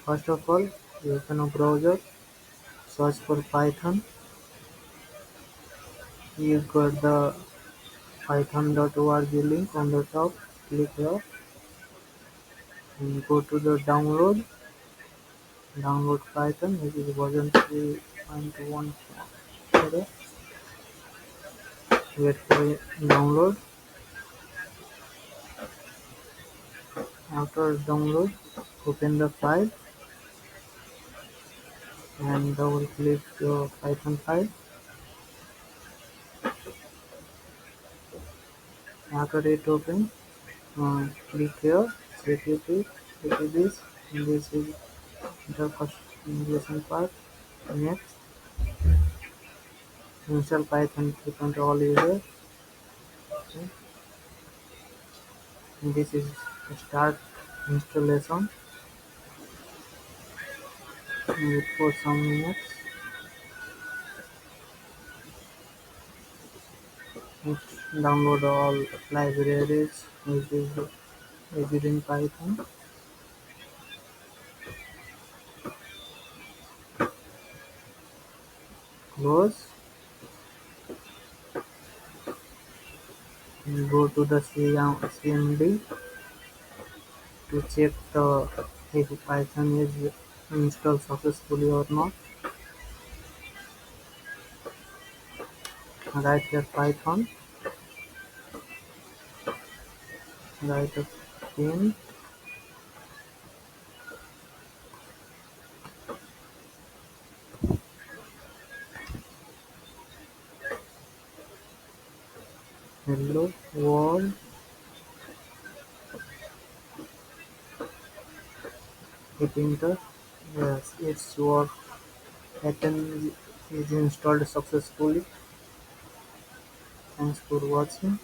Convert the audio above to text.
First of all, you open a browser, search for Python. You got the python.org link on the top. Click here and go to the download Python, which is version 3.1. Wait for it download. After download, open the file and double click the Python file. After it open, click here, security, it is this, and this is the customization part. Next, install Python, click on all user. Okay. And this is start installation. Wait for some minutes. Next, download all libraries which is in Python. Close. And go to the CMD to check the if Python is installed successfully or not. Write here Python, write a pin, hello world, hit enter. Yes, it's work. Python is installed successfully. Thanks for watching.